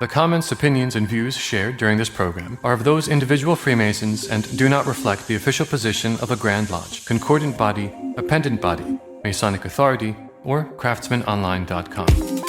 The comments, opinions, and views shared during this program are of those individual Freemasons and do not reflect the official position of a Grand Lodge, concordant body, appendant body, Masonic Authority, or craftsmanonline.com.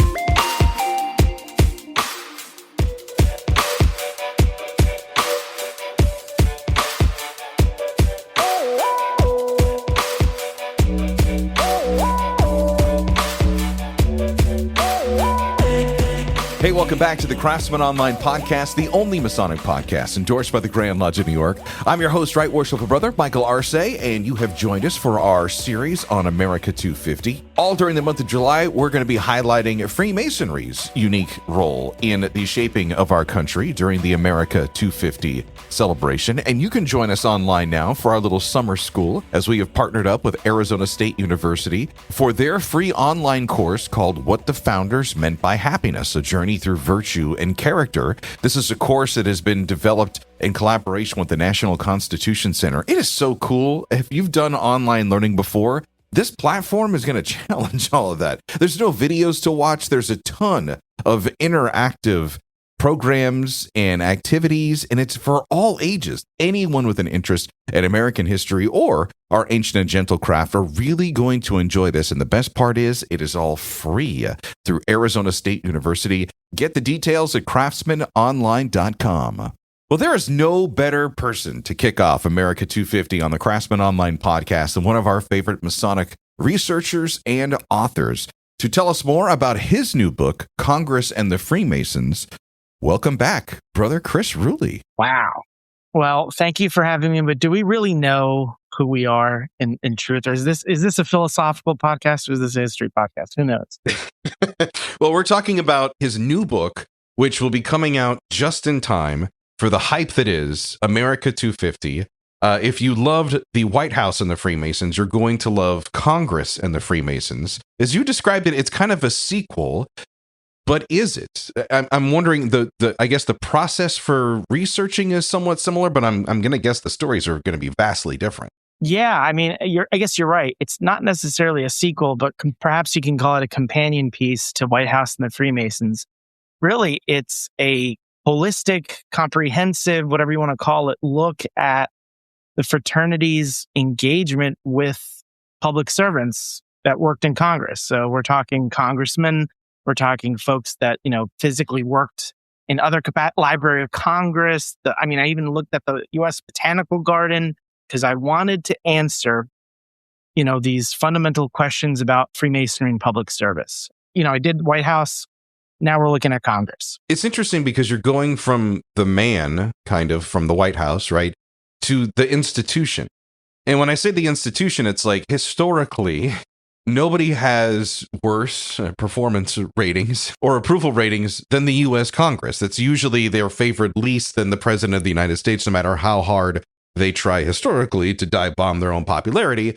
Hey, welcome back to the Craftsman Online podcast, the only Masonic podcast endorsed by the Grand Lodge of New York. I'm your host, Right Worshipful Brother Michael Arce, and you have joined us for our series on America 250. All during the month of July, we're going to be highlighting Freemasonry's unique role in the shaping of our country during the America 250 celebration. And you can join us online now for our little summer school, as we have partnered up with Arizona State University for their free online course called What the Founders Meant by Happiness, a journey through virtue and character. This is a course that has been developed in collaboration with the National Constitution Center. It is so cool. If you've done online learning before, this platform is going to challenge all of that. There's no videos to watch. There's a ton of interactive programs and activities, and it's for all ages. Anyone with an interest in American history or our ancient and gentle craft are really going to enjoy this. And the best part is it is all free through Arizona State University. Get the details at craftsmanonline.com. Well, there is no better person to kick off America 250 on the Craftsman Online podcast than one of our favorite Masonic researchers and authors. To tell us more about his new book, Congress and the Freemasons, welcome back, Brother Chris Ruli. Wow. Well, thank you for having me. But do we really know who we are in truth? Or is this a philosophical podcast or is this a history podcast? Who knows? Well, we're talking about his new book, which will be coming out just in time for the hype that is America 250. If you loved the White House and the Freemasons, you're going to love Congress and the Freemasons. As you described it, it's kind of a sequel. But is it? I'm wondering, I guess the process for researching is somewhat similar, but I'm going to guess the stories are going to be vastly different. Yeah, I mean, I guess you're right. It's not necessarily a sequel, but perhaps you can call it a companion piece to White House and the Freemasons. Really, it's a holistic, comprehensive, whatever you want to call it, look at the fraternity's engagement with public servants that worked in Congress. So we're talking congressmen. We're talking folks that, physically worked in other Library of Congress. I even looked at the U.S. Botanical Garden because I wanted to answer, these fundamental questions about Freemasonry and public service. I did White House. Now we're looking at Congress. It's interesting because you're going from the man, kind of, from the White House, right, to the institution. And when I say the institution, it's like historically, nobody has worse performance ratings or approval ratings than the U.S. Congress. That's usually their favorite least than the President of the United States, no matter how hard they try historically to dive bomb their own popularity.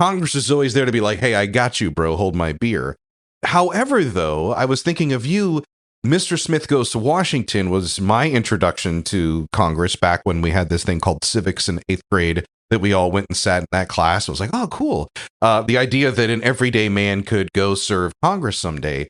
Congress is always there to be like, hey, I got you, bro, hold my beer. However, though, I was thinking of you. Mr. Smith Goes to Washington was my introduction to Congress back when we had this thing called civics in 8th grade that we all went and sat in that class. I was like, oh, cool. The idea that an everyday man could go serve Congress someday.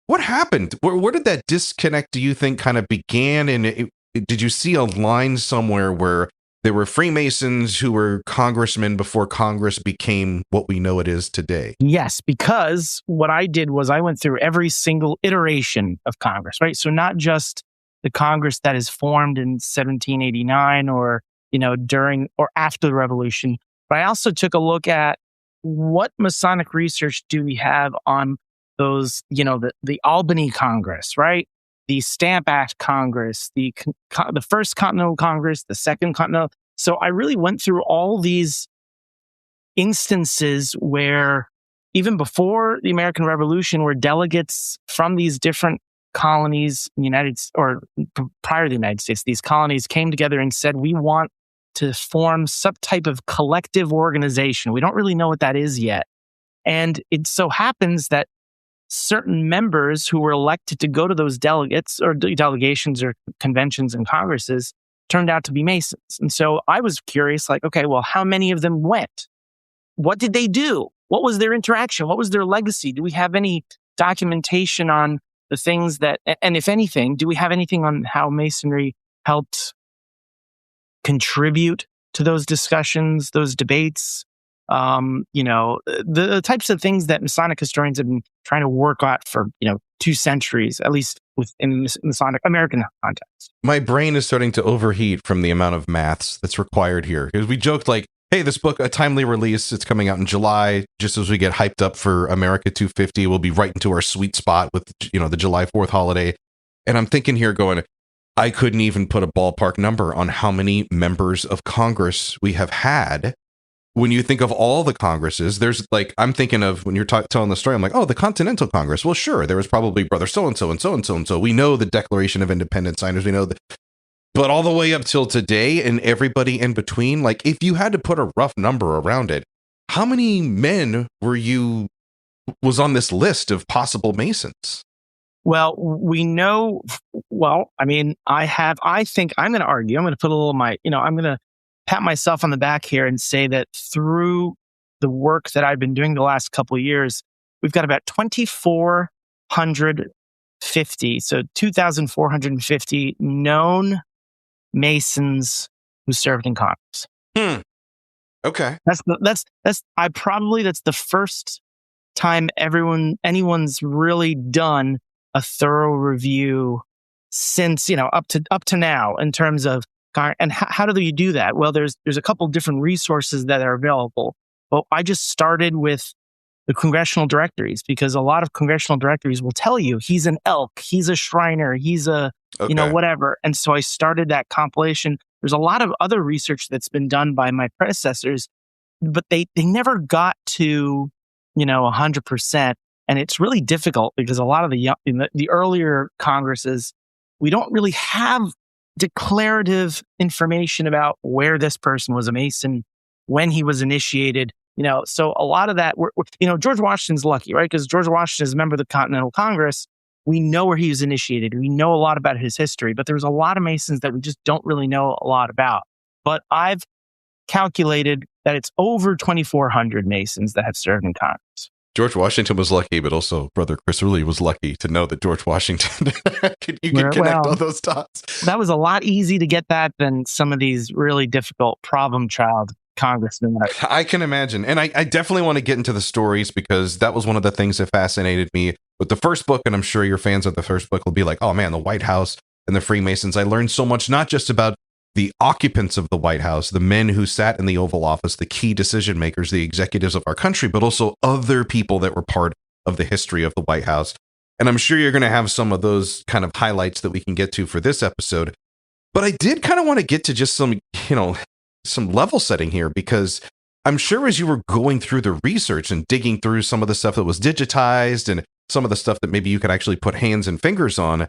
What happened? Where did that disconnect, do you think, kind of began? And did you see a line somewhere where there were Freemasons who were congressmen before Congress became what we know it is today? Yes, because what I did was I went through every single iteration of Congress, right? So not just the Congress that is formed in 1789 or during or after the revolution. But I also took a look at what Masonic research do we have on those, the Albany Congress, right? The Stamp Act Congress, the First Continental Congress, the Second Continental. So I really went through all these instances where even before the American Revolution, where delegates from these different colonies in prior to the United States, these colonies came together and said, we want to form some type of collective organization. We don't really know what that is yet. And it so happens that certain members who were elected to go to those delegates or delegations or conventions and congresses turned out to be Masons. And so I was curious, like, okay, well, how many of them went? What did they do? What was their interaction? What was their legacy? Do we have any documentation on the things that, and if anything, do we have anything on how Masonry helped contribute to those discussions, those debates? The types of things that Masonic historians have been trying to work out for, 2 centuries, at least within the Masonic American context. My brain is starting to overheat from the amount of maths that's required here. Because we joked like, hey, this book, a timely release, it's coming out in July, just as we get hyped up for America 250. We'll be right into our sweet spot with, the July 4th holiday. And I'm thinking here going, I couldn't even put a ballpark number on how many members of Congress we have had. When you think of all the Congresses, there's like, I'm thinking of when you're telling the story, I'm like, oh, the Continental Congress. Well, sure, there was probably brother so-and-so and so-and-so and so. We know the Declaration of Independence signers. We know that. But all the way up till today and everybody in between, like if you had to put a rough number around it, how many men was on this list of possible Masons? Well, we know, I think I'm going to argue, I'm going to put a little I'm going to pat myself on the back here and say that through the work that I've been doing the last couple of years, we've got about 2,450, so 2,450 known Masons who served in Congress. Okay. That's the first time anyone's really done a thorough review since, up to now in terms of, and how do you do that? Well, there's a couple different resources that are available. But I just started with the congressional directories because a lot of congressional directories will tell you he's an elk, he's a Shriner, he's a, whatever. And so I started that compilation. There's a lot of other research that's been done by my predecessors, but they never got to, 100%. And it's really difficult because a lot of the earlier Congresses, we don't really have declarative information about where this person was a Mason, when he was initiated. So a lot of that, George Washington's lucky, right? Because George Washington is a member of the Continental Congress. We know where he was initiated. We know a lot about his history, but there's a lot of Masons that we just don't really know a lot about. But I've calculated that it's over 2,400 Masons that have served in Congress. George Washington was lucky, but also Brother Chris Ruli was lucky to know that George Washington, you can connect all those dots. That was a lot easier to get that than some of these really difficult problem child congressmen. I can imagine. And I definitely want to get into the stories because that was one of the things that fascinated me with the first book. And I'm sure your fans of the first book will be like, oh man, the White House and the Freemasons. I learned so much, not just about the occupants of the White House, the men who sat in the Oval Office, the key decision makers, the executives of our country, but also other people that were part of the history of the White House. And I'm sure you're going to have some of those kind of highlights that we can get to for this episode. But I did kind of want to get to just some level setting here, because I'm sure as you were going through the research and digging through some of the stuff that was digitized and some of the stuff that maybe you could actually put hands and fingers on,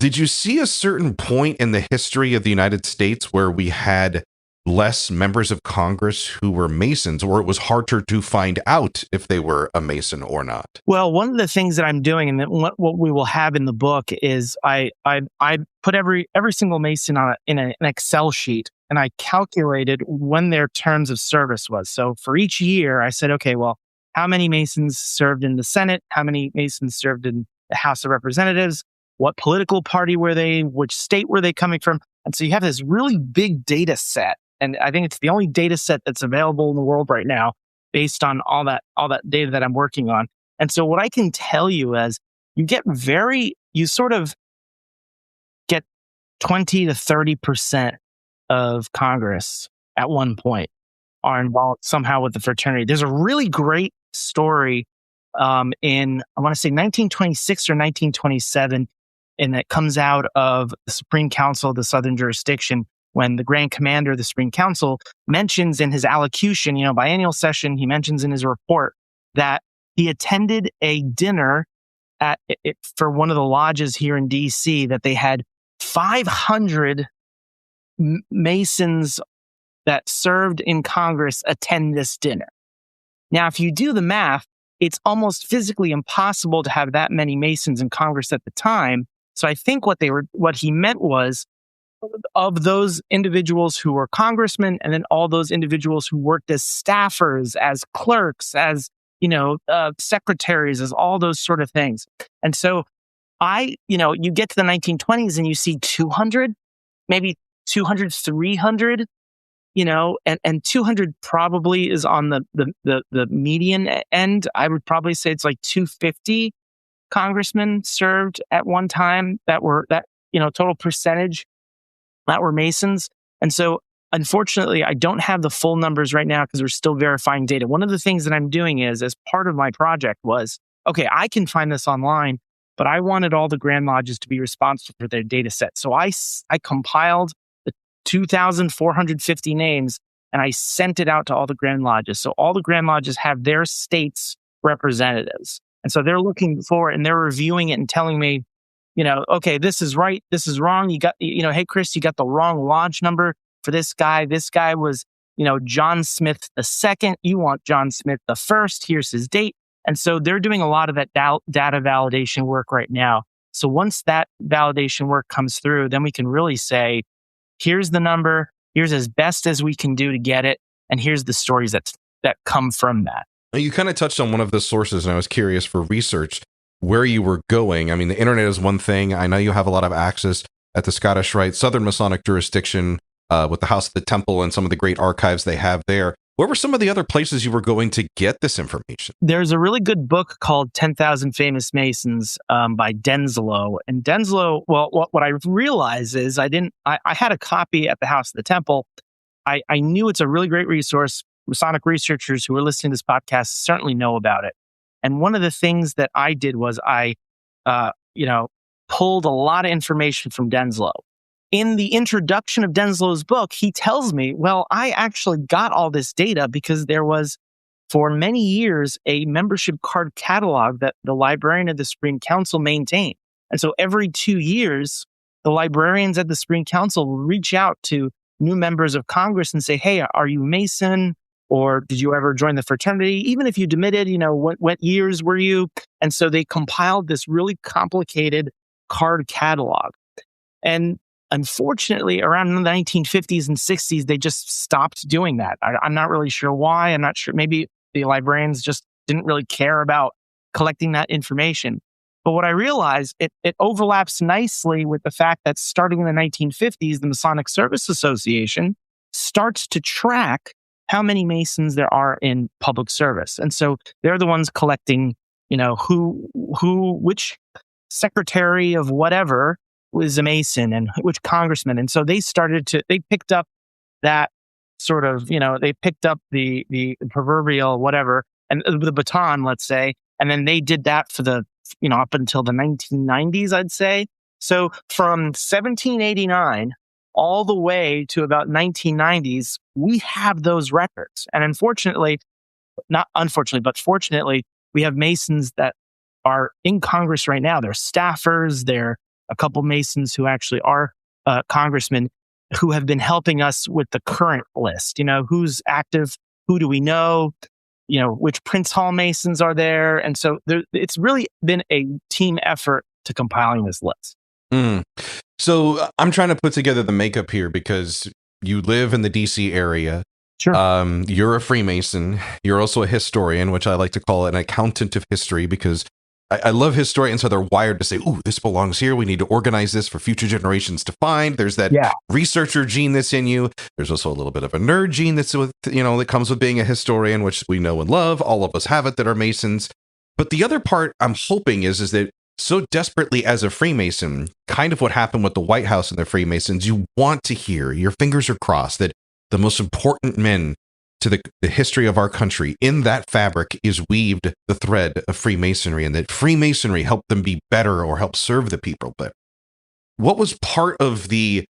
did you see a certain point in the history of the United States where we had less members of Congress who were Masons, or it was harder to find out if they were a Mason or not? Well, one of the things that I'm doing, and what we will have in the book, is I put every single Mason in an Excel sheet, and I calculated when their terms of service was. So for each year, I said, okay, well, how many Masons served in the Senate? How many Masons served in the House of Representatives? What political party were they? Which state were they coming from? And so you have this really big data set. And I think it's the only data set that's available in the world right now based on all that data that I'm working on. And so what I can tell you is you sort of get 20 to 30% of Congress at one point are involved somehow with the fraternity. There's a really great story in, I want to say 1926 or 1927, and it comes out of the Supreme Council of the Southern Jurisdiction, when the Grand Commander of the Supreme Council mentions in his allocution, biennial session, he mentions in his report that he attended a dinner for one of the lodges here in DC, that they had 500 Masons that served in Congress attend this dinner. Now, if you do the math, it's almost physically impossible to have that many Masons in Congress at the time. So I think what he meant was, of those individuals who were congressmen, and then all those individuals who worked as staffers, as clerks, as secretaries, as all those sort of things. And so you get to the 1920s and you see 200, maybe 200, 300, and 200 probably is on the median end. I would probably say it's like 250 congressmen served at one time total percentage that were Masons. And so unfortunately, I don't have the full numbers right now because we're still verifying data. One of the things that I'm doing is, as part of my project was, okay, I can find this online, but I wanted all the Grand Lodges to be responsible for their data set. So I compiled the 2,450 names and I sent it out to all the Grand Lodges. So all the Grand Lodges have their state's representatives. And so they're looking for it and they're reviewing it and telling me, okay, this is right, this is wrong. You got, hey, Chris, you got the wrong lodge number for this guy. This guy was, John Smith the second. You want John Smith the first. Here's his date. And so they're doing a lot of that data validation work right now. So once that validation work comes through, then we can really say, here's the number, here's as best as we can do to get it, and here's the stories that come from that. You kind of touched on one of the sources, and I was curious for research where you were going. I mean, the internet is one thing. I know you have a lot of access at the Scottish Rite Southern Masonic jurisdiction with the House of the Temple and some of the great archives they have there. Where were some of the other places you were going to get this information? There's a really good book called 10,000 Famous Masons by Denslow. And Denslow, well, what I realized is I had a copy at the House of the Temple. I knew it's a really great resource. Masonic researchers who are listening to this podcast certainly know about it. And one of the things that I did was I pulled a lot of information from Denslow. In the introduction of Denslow's book, he tells me, well, I actually got all this data because there was, for many years, a membership card catalog that the librarian of the Supreme Council maintained. And so every 2 years, the librarians at the Supreme Council will reach out to new members of Congress and say, hey, are you Mason? Or did you ever join the fraternity? Even if you demitted, what years were you? And so they compiled this really complicated card catalog. And unfortunately, around the 1950s and 60s, they just stopped doing that. I'm not really sure why. I'm not sure. Maybe the librarians just didn't really care about collecting that information. But what I realized, it overlaps nicely with the fact that starting in the 1950s, the Masonic Service Association starts to track how many Masons there are in public service. And so they're the ones collecting, which secretary of whatever was a Mason and which congressman. And so they picked up that sort of, they picked up the proverbial whatever and the baton, let's say, and then they did that for the, up until the 1990s, I'd say. So from 1789 all the way to about 1990s, we have those records. And fortunately, we have Masons that are in Congress right now. They're staffers. They're a couple Masons who actually are congressmen who have been helping us with the current list. Who's active? Who do we know? Which Prince Hall Masons are there? And so it's really been a team effort to compiling this list. Mm. So I'm trying to put together the makeup here because you live in the DC area. Sure. You're a Freemason. You're also a historian, which I like to call an accountant of history because I love historians how they're wired to say, ooh, this belongs here. We need to organize this for future generations to find. There's that researcher gene that's in you. There's also a little bit of a nerd gene that's that comes with being a historian, which we know and love. All of us have it that are Masons. But the other part I'm hoping is that so desperately as a Freemason, kind of what happened with the White House and the Freemasons, you want to hear, your fingers are crossed, that the most important men to the history of our country, in that fabric is weaved the thread of Freemasonry, and that Freemasonry helped them be better or help serve the people better. What was part of the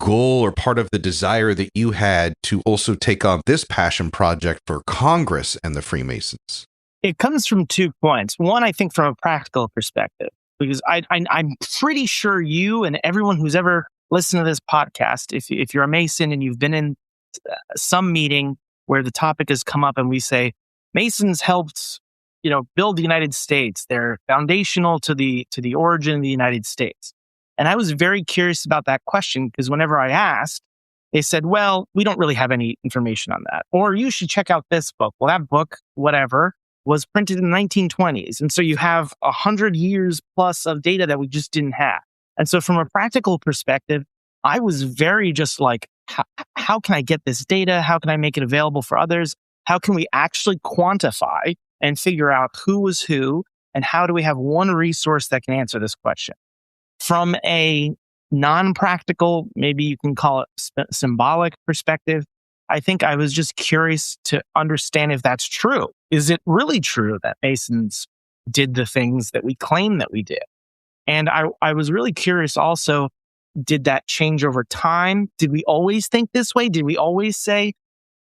goal or part of the desire that you had to also take on this passion project for Congress and the Freemasons? It comes from 2 points. One, I think from a practical perspective, because I'm pretty sure you and everyone who's ever listened to this podcast, if you're a Mason and you've been in some meeting where the topic has come up and we say, Masons helped, build the United States. They're foundational to the origin of the United States. And I was very curious about that question because whenever I asked, they said, well, we don't really have any information on that. Or you should check out this book. Well, that book, whatever. was printed in the 1920s. And so you have 100 years plus of data that we just didn't have. And so from a practical perspective, I was very just like, how can I get this data? How can I make it available for others? How can we actually quantify and figure out who was who? And how do we have one resource that can answer this question? From a non-practical, maybe you can call it symbolic perspective, I think I was just curious to understand if that's true. Is it really true that Masons did the things that we claim that we did? And I was really curious also, did that change over time? Did we always think this way? Did we always say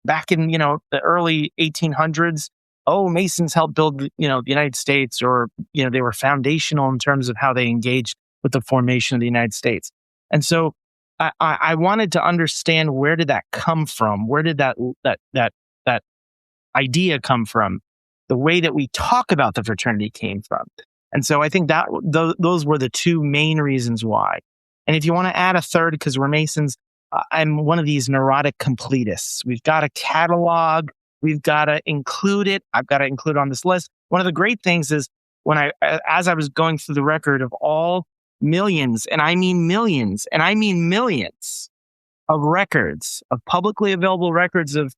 back in, the early 1800s, oh, Masons helped build, the United States, or, they were foundational in terms of how they engaged with the formation of the United States. And so I wanted to understand, where did that come from? Where did that idea come from? The way that we talk about the fraternity came from. And so I think that those were the two main reasons why. And if you want to add a third, because we're Masons, I'm one of these neurotic completists. We've got a catalog. We've got to include it. I've got to include it on this list. One of the great things is as I was going through the record of all millions, and I mean millions, and I mean millions of records, of publicly available records of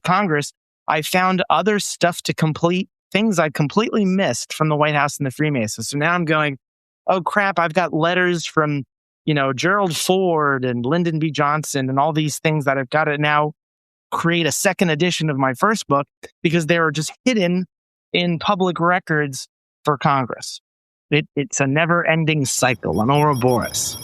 Congress, I found other stuff to complete things I completely missed from the White House and the Freemasons. So now I'm going, oh crap, I've got letters from, Gerald Ford and Lyndon B. Johnson and all these things that I've got to now create a second edition of my first book, because they were just hidden in public records for Congress. It's a never-ending cycle, an Ouroboros.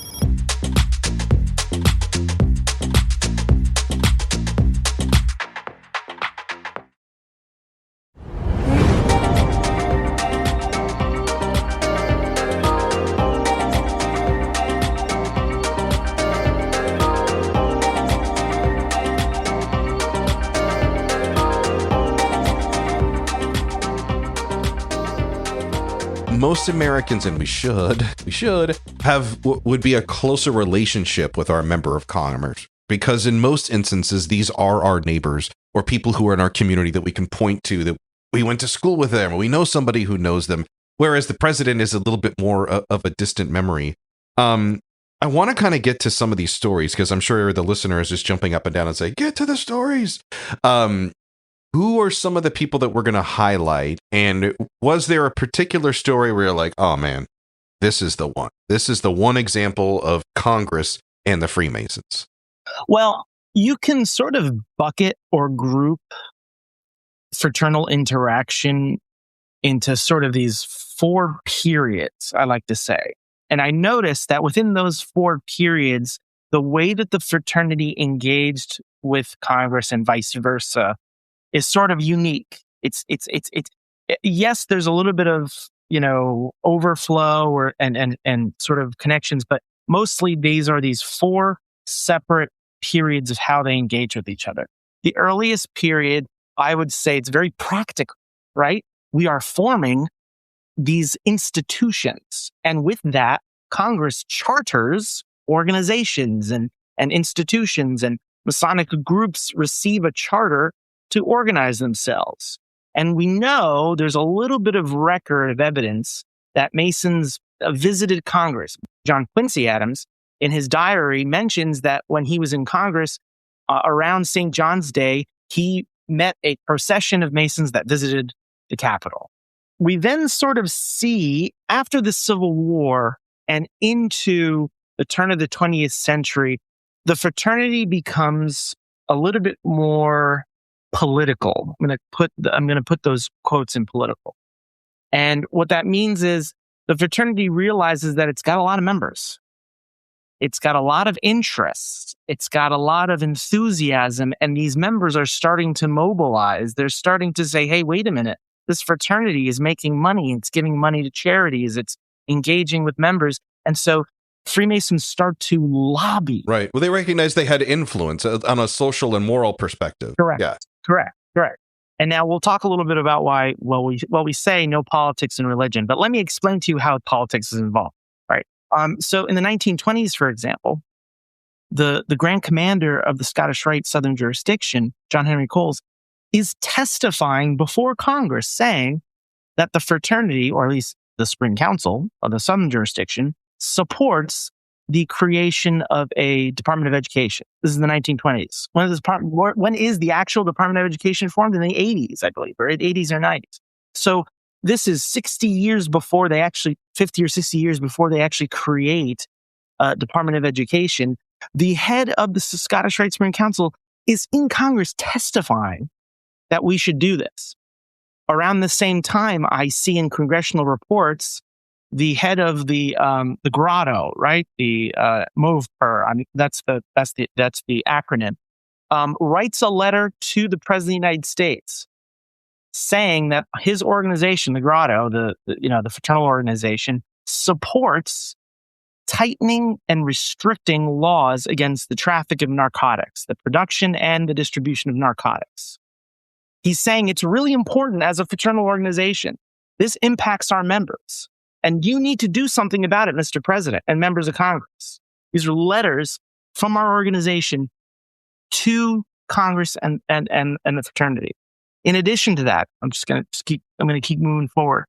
Most Americans, and we should have would be a closer relationship with our member of Congress, because in most instances, these are our neighbors or people who are in our community that we can point to, that we went to school with them, or we know somebody who knows them. Whereas the president is a little bit more of a distant memory. I want to kind of get to some of these stories, because I'm sure the listener is just jumping up and down and say, get to the stories. Who are some of the people that we're going to highlight? And was there a particular story where you're like, oh man, this is the one. This is the one example of Congress and the Freemasons? Well, you can sort of bucket or group fraternal interaction into sort of these 4 periods, I like to say. And I noticed that within those 4 periods, the way that the fraternity engaged with Congress and vice versa is sort of unique. It's yes, there's a little bit of, overflow or and sort of connections, but mostly these are these 4 separate periods of how they engage with each other. The earliest period, I would say, it's very practical, right? We are forming these institutions, and with that, Congress charters organizations and institutions, and Masonic groups receive a charter to organize themselves. And we know there's a little bit of record of evidence that Masons visited Congress. John Quincy Adams, in his diary, mentions that when he was in Congress around St. John's Day, he met a procession of Masons that visited the Capitol. We then sort of see, after the Civil War and into the turn of the 20th century, the fraternity becomes a little bit more political. I'm going to put those quotes in political. And what that means is the fraternity realizes that it's got a lot of members. It's got a lot of interests. It's got a lot of enthusiasm. And these members are starting to mobilize. They're starting to say, hey, wait a minute. This fraternity is making money. It's giving money to charities. It's engaging with members. And so Freemasons start to lobby. Right. Well, they recognized they had influence on a social and moral perspective. Correct. Yeah. Correct. And now we'll talk a little bit about why, we say no politics in religion, but let me explain to you how politics is involved, right? So in the 1920s, for example, the Grand Commander of the Scottish Rite Southern Jurisdiction, John Henry Coles, is testifying before Congress saying that the fraternity, or at least the Spring Council of the Southern jurisdiction, supports the creation of a Department of Education. This is the 1920s. When is the actual Department of Education formed? In the 80s, I believe, or 80s or 90s. So this is 50 or 60 years before they actually create a Department of Education. The head of the Scottish Rite Spring Council is in Congress testifying that we should do this. Around the same time, I see in congressional reports the head of the grotto, right? The MOVPER, that's the acronym, writes a letter to the President of the United States saying that his organization, the grotto, the fraternal organization, supports tightening and restricting laws against the traffic of narcotics, the production and the distribution of narcotics. He's saying it's really important as a fraternal organization. This impacts our members. And you need to do something about it, Mr. President and members of Congress. These are letters from our organization to Congress and the fraternity. In addition to that, I'm going to keep moving forward.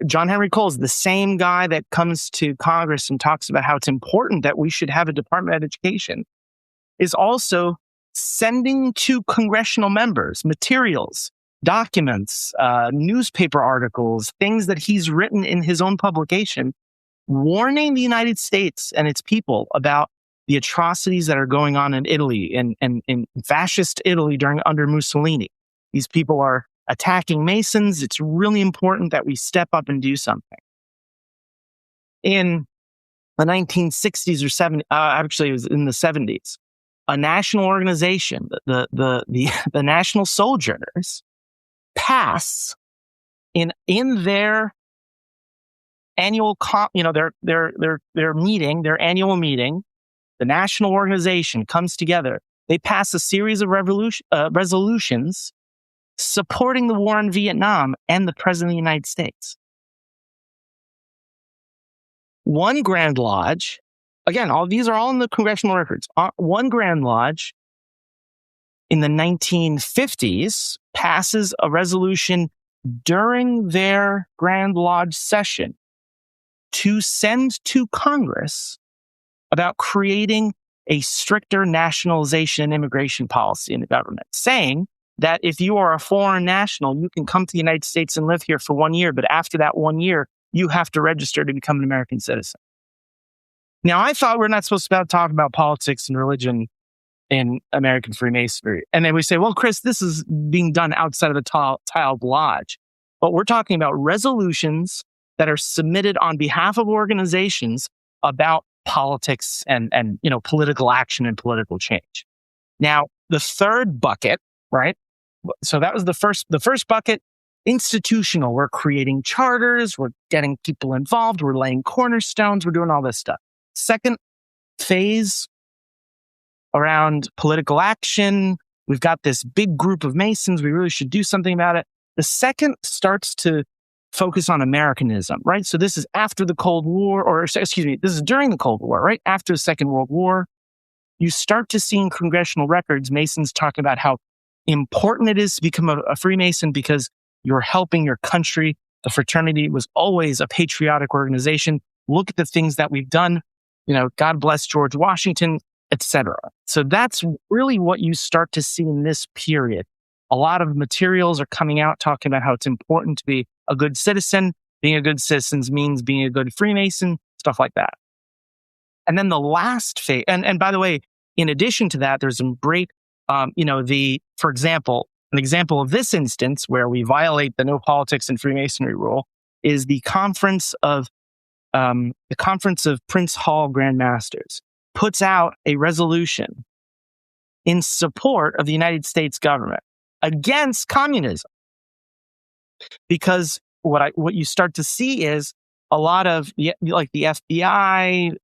John Henry Cole is the same guy that comes to Congress and talks about how it's important that we should have a Department of Education, is also sending to congressional members materials, documents, newspaper articles, things that he's written in his own publication, warning the United States and its people about the atrocities that are going on in Italy and in fascist Italy under Mussolini. These people are attacking Masons. It's really important that we step up and do something. In the 1960s or 70s, actually it was in the 70s, a national organization, the National Soldiers, pass in their annual their annual meeting, the national organization comes together. They pass a series of resolutions supporting the war in Vietnam and the President of the United States. One Grand Lodge, again, these are all in the congressional records. One Grand Lodge in the 1950s passes a resolution during their Grand Lodge session to send to Congress about creating a stricter nationalization and immigration policy in the government, saying that if you are a foreign national, you can come to the United States and live here for 1 year, but after that 1 year, you have to register to become an American citizen. Now, I thought we're not supposed to talk about politics and religion in American Freemasonry. And then we say, well, Chris, this is being done outside of the tiled lodge. But we're talking about resolutions that are submitted on behalf of organizations about politics and political action and political change. Now, the third bucket, right? So that was the first bucket, institutional. We're creating charters, we're getting people involved, we're laying cornerstones, we're doing all this stuff. Second phase, around political action. We've got this big group of Masons. We really should do something about it. The second starts to focus on Americanism, right? So this is after the Cold War, this is during the Cold War, right? After the Second World War. You start to see in congressional records, Masons talking about how important it is to become a Freemason because you're helping your country. The fraternity was always a patriotic organization. Look at the things that we've done. God bless George Washington, etc. So that's really what you start to see in this period. A lot of materials are coming out talking about how it's important to be a good citizen. Being a good citizen means being a good Freemason, stuff like that. And then the last phase, and by the way, in addition to that, there's some great, for example, an example of this instance where we violate the no politics and Freemasonry rule is the Conference of Prince Hall Grand Masters puts out a resolution in support of the United States government against communism. Because what you start to see is a lot of the FBI,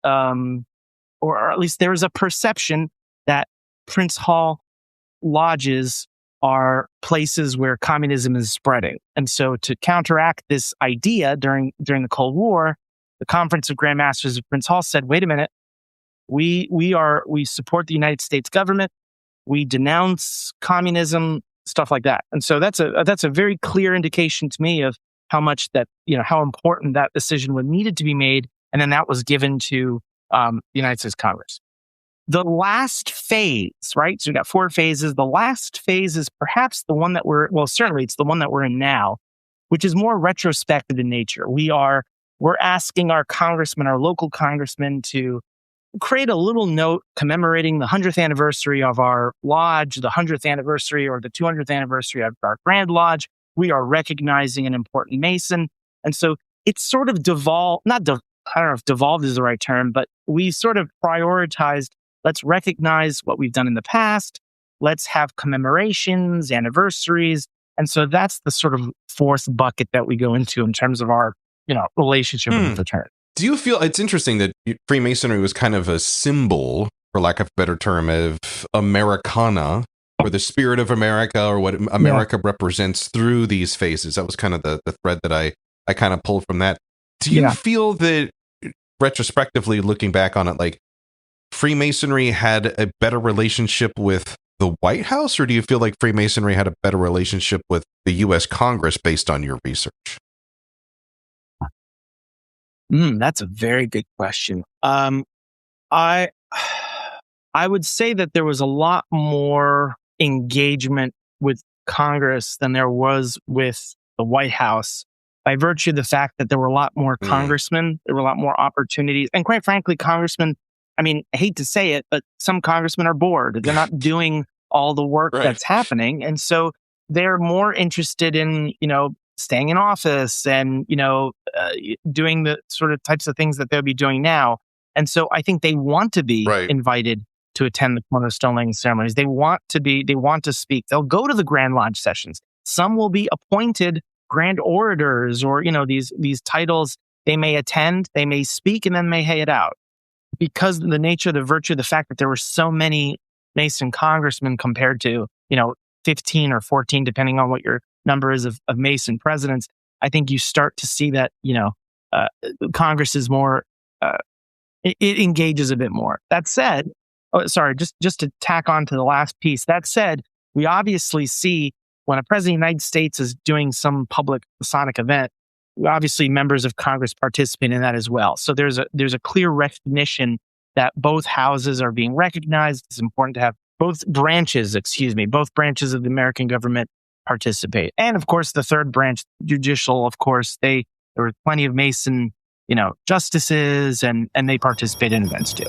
or at least there's a perception that Prince Hall lodges are places where communism is spreading. And so to counteract this idea during the Cold War, the Conference of Grand Masters of Prince Hall said, wait a minute, we support the United States government, we denounce communism, stuff like that. And so that's a very clear indication to me of how much that, how important that decision would needed to be made. And then that was given to the United States Congress. The last phase, right? So we got 4 phases. The last phase is perhaps the one that certainly it's the one that we're in now, which is more retrospective in nature. We're asking our congressmen, our local congressmen, to create a little note commemorating the 100th anniversary of our lodge, the 100th anniversary or the 200th anniversary of our Grand Lodge. We are recognizing an important Mason. And so it's sort of devolved, I don't know if devolved is the right term, but we sort of prioritized, let's recognize what we've done in the past. Let's have commemorations, anniversaries. And so that's the sort of 4th bucket that we go into in terms of our, relationship with the fraternity. Do you feel it's interesting that Freemasonry was kind of a symbol, for lack of a better term, of Americana, or the spirit of America, or what America represents through these phases? That was kind of the thread that I kind of pulled from that. Do you feel that, retrospectively looking back on it, like Freemasonry had a better relationship with the White House, or do you feel like Freemasonry had a better relationship with the U.S. Congress based on your research? That's a very good question. I would say that there was a lot more engagement with Congress than there was with the White House, by virtue of the fact that there were a lot more congressmen, there were a lot more opportunities. And quite frankly, congressmen, I hate to say it, but some congressmen are bored. They're not doing all the work that's happening. And so they're more interested in, staying in office and, doing the sort of types of things that they'll be doing now. And so I think they want to be invited to attend the cornerstone laying ceremonies. They want to speak. They'll go to the Grand Lodge sessions. Some will be appointed grand orators or, these titles. They may attend, they may speak, and then may head out. Because of the nature, the virtue, the fact that there were so many Mason congressmen compared to, 15 or 14, depending on what your number is of Mason presidents, I think you start to see that, Congress is more, it engages a bit more. That said, just to tack on to the last piece, that said, we obviously see when a president of the United States is doing some public Masonic event, obviously members of Congress participate in that as well. So there's a clear recognition that both houses are being recognized. It's important to have both branches of the American government participate. And of course, the third branch, judicial, of course, there were plenty of Mason, justices, and they participate in events too.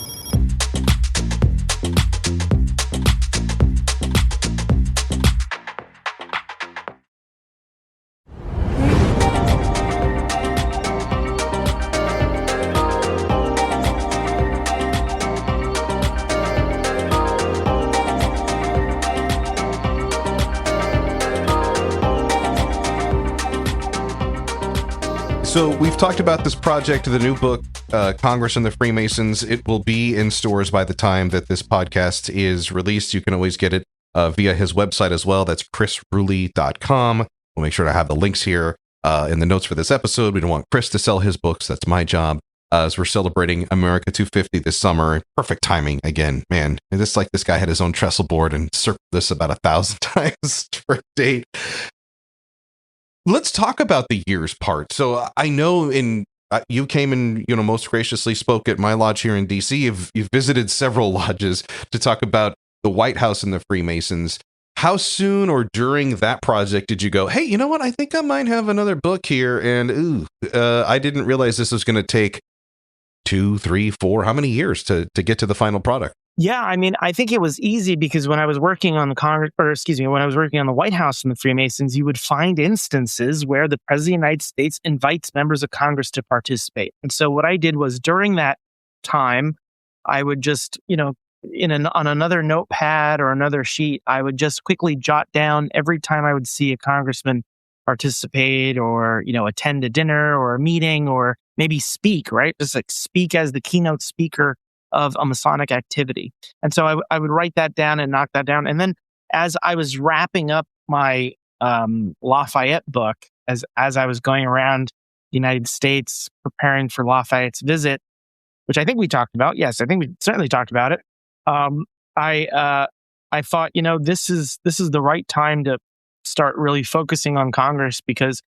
So we've talked about this project, the new book, Congress and the Freemasons. It will be in stores by the time that this podcast is released. You can always get it via his website as well. That's chrisruli.com. We'll make sure to have the links here in the notes for this episode. We don't want Chris to sell his books. That's my job. As we're celebrating America 250 this summer. Perfect timing again, man. It's like this guy had his own trestle board and circled this about 1,000 times for a date. Let's talk about the years part. So I know you came and most graciously spoke at my lodge here in DC. You've visited several lodges to talk about the White House and the Freemasons. How soon or during that project did you go, hey, you know what? I think I might have another book here, and I didn't realize this was going to take 2, 3, 4, how many years to get to the final product? Yeah, I think it was easy because when I was working on when I was working on the White House and the Freemasons, you would find instances where the President of the United States invites members of Congress to participate. And so what I did was during that time, I would just, on another notepad or another sheet, I would just quickly jot down every time I would see a congressman participate or, attend a dinner or a meeting or maybe speak, right? Just like speak as the keynote speaker of a Masonic activity. And so I would write that down and knock that down. And then as I was wrapping up my Lafayette book, as I was going around the United States preparing for Lafayette's visit, which I think we talked about. Yes, I think we certainly talked about it. I thought, this is the right time to start really focusing on Congress because,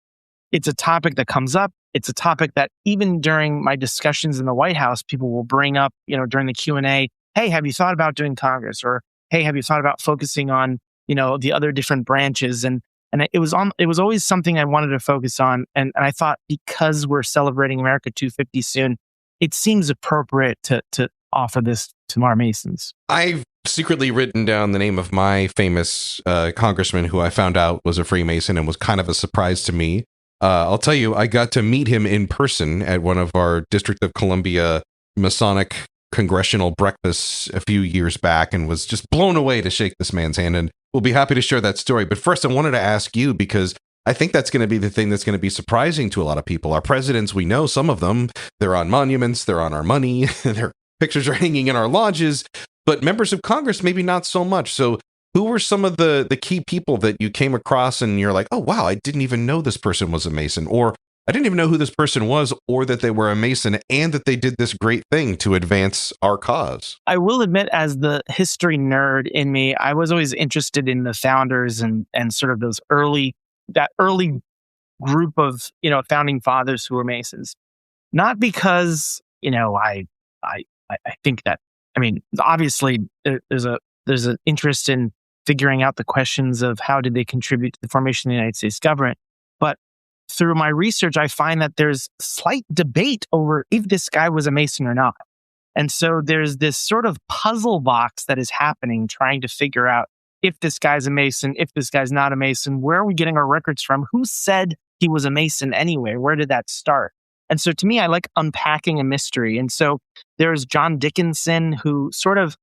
it's a topic that comes up. It's a topic that even during my discussions in the White House, people will bring up, during the Q&A, hey, have you thought about doing Congress? Or, hey, have you thought about focusing on, the other different branches? And it was always something I wanted to focus on. And I thought, because we're celebrating America 250 soon, it seems appropriate to offer this to our Masons. I've secretly written down the name of my famous congressman who I found out was a Freemason and was kind of a surprise to me. I'll tell you, I got to meet him in person at one of our District of Columbia Masonic congressional breakfasts a few years back and was just blown away to shake this man's hand. And we'll be happy to share that story. But first, I wanted to ask you, because I think that's going to be the thing that's going to be surprising to a lot of people. Our presidents, we know some of them, they're on monuments, they're on our money, their pictures are hanging in our lodges, but members of Congress, maybe not so much. So who were some of the key people that you came across and you're like, oh, wow, I didn't even know this person was a Mason, or I didn't even know who this person was, or that they were a Mason and that they did this great thing to advance our cause? I will admit, as the history nerd in me, I was always interested in the founders and sort of that early group of, founding fathers who were Masons. Not because, I think that, obviously there's an interest in figuring out the questions of how did they contribute to the formation of the United States government. But through my research, I find that there's slight debate over if this guy was a Mason or not. And so there's this sort of puzzle box that is happening, trying to figure out if this guy's a Mason, if this guy's not a Mason, where are we getting our records from? Who said he was a Mason anyway? Where did that start? And so to me, I like unpacking a mystery. And so there's John Dickinson, who sort of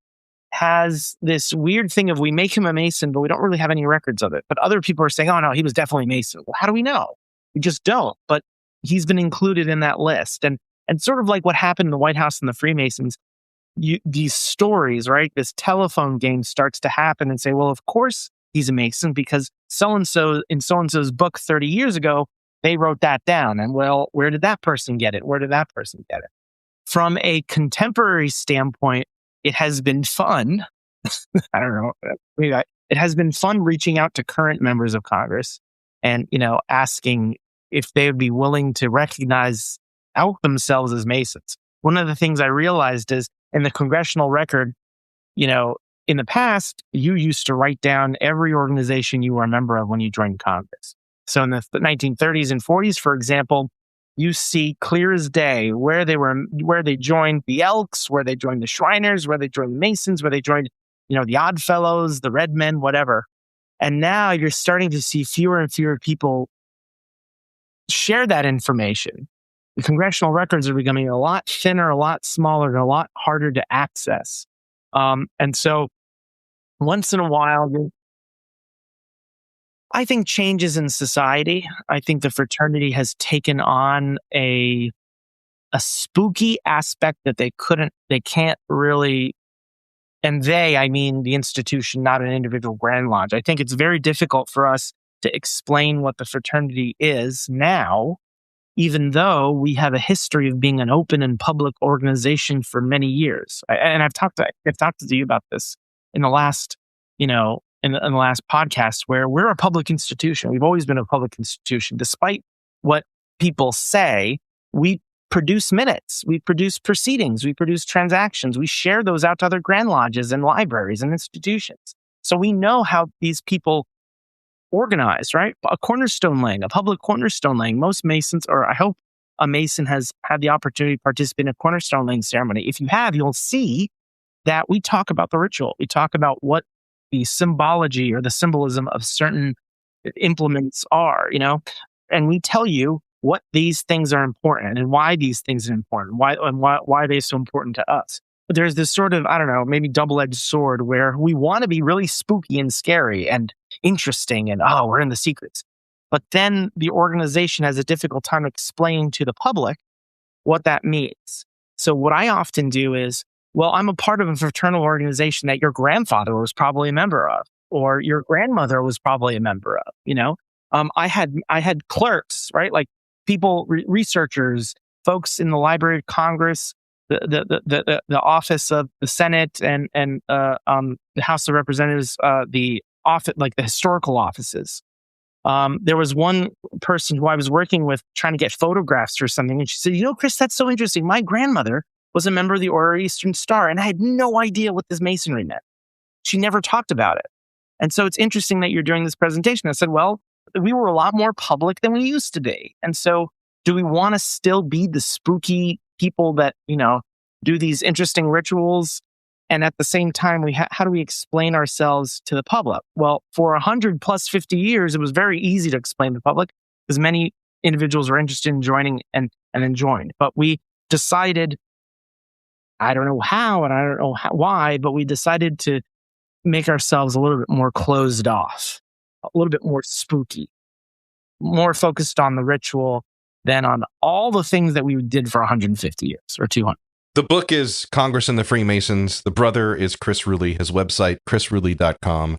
has this weird thing of we make him a Mason, but we don't really have any records of it. But other people are saying, oh no, he was definitely Mason. Well, how do we know? We just don't. But he's been included in that list. And sort of like what happened in the White House and the Freemasons, these stories, right? This telephone game starts to happen and say, well, of course he's a Mason because so-and-so in so-and-so's book 30 years ago, they wrote that down. And well, where did that person get it? Where did that person get it? From a contemporary standpoint, it has been fun. I don't know. It has been fun reaching out to current members of Congress and, asking if they would be willing to recognize out themselves as Masons. One of the things I realized is in the congressional record, in the past, you used to write down every organization you were a member of when you joined Congress. So in the 1930s and 40s, for example, you see clear as day where they joined the Elks, where they joined the Shriners, where they joined the Masons, where they joined, the Odd Fellows, the Red Men, whatever. And now you're starting to see fewer and fewer people share that information. The congressional records are becoming a lot thinner, a lot smaller, and a lot harder to access. And so once in a while, I think changes in society. I think the fraternity has taken on a spooky aspect that they can't really, and I mean the institution, not an individual Grand Lodge. I think it's very difficult for us to explain what the fraternity is now, even though we have a history of being an open and public organization for many years. And I've talked to you about this in the last, in the last podcast, where we're a public institution. We've always been a public institution. Despite what people say, we produce minutes, we produce proceedings, we produce transactions. We share those out to other Grand Lodges and libraries and institutions. So we know how these people organize, right? A cornerstone laying, a public cornerstone laying. Most Masons, or I hope a Mason has had the opportunity to participate in a cornerstone laying ceremony. If you have, you'll see that we talk about the ritual. We talk about what the symbology or the symbolism of certain implements are, and we tell you what these things are important and why these things are important, why are they so important to us. But there's this sort of, I don't know, maybe double-edged sword where we want to be really spooky and scary and interesting and, we're in the secrets. But then the organization has a difficult time explaining to the public what that means. So what I often do is, well, I'm a part of a fraternal organization that your grandfather was probably a member of, or your grandmother was probably a member of. I had clerks, right? Like people, researchers, folks in the Library of Congress, the office of the Senate, and the House of Representatives, the office, like the historical offices. There was one person who I was working with trying to get photographs or something. And she said, Chris, that's so interesting. My grandmother was a member of the Order of Eastern Star, and I had no idea what this masonry meant. She never talked about it. And so it's interesting that you're doing this presentation. I said, well, we were a lot more public than we used to be. And so do we want to still be the spooky people that, do these interesting rituals? And at the same time, how do we explain ourselves to the public? Well, for 100 plus 50 years, it was very easy to explain to the public because many individuals were interested in joining and then joined. But we decided, I don't know how and I don't know why, but we decided to make ourselves a little bit more closed off, a little bit more spooky, more focused on the ritual than on all the things that we did for 150 years or 200. The book is Congress and the Freemasons. The brother is Chris Ruli. His website, chrisruli.com.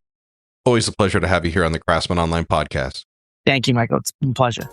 Always a pleasure to have you here on the Craftsman Online podcast. Thank you, Michael. It's been a pleasure.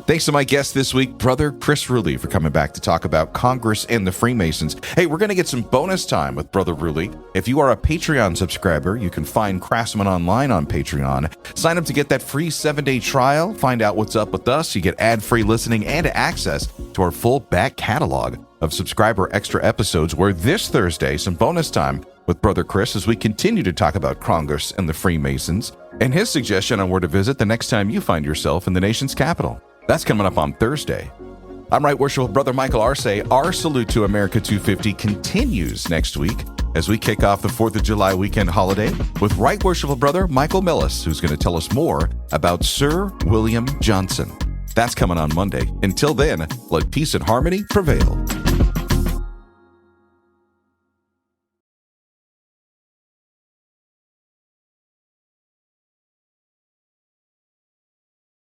Thanks to my guest this week, Brother Chris Ruli, for coming back to talk about Congress and the Freemasons. Hey, we're going to get some bonus time with Brother Ruli. If you are a Patreon subscriber, you can find Craftsman Online on Patreon. Sign up to get that free 7-day trial. Find out what's up with us. You get ad-free listening and access to our full back catalog of subscriber extra episodes, where this Thursday, some bonus time with Brother Chris as we continue to talk about Congress and the Freemasons and his suggestion on where to visit the next time you find yourself in the nation's capital. That's coming up on Thursday. I'm Right Worshipful Brother Michael Arce. Our Salute to America 250 continues next week as we kick off the 4th of July weekend holiday with Right Worshipful Brother Michael Millis, who's going to tell us more about Sir William Johnson. That's coming on Monday. Until then, let peace and harmony prevail.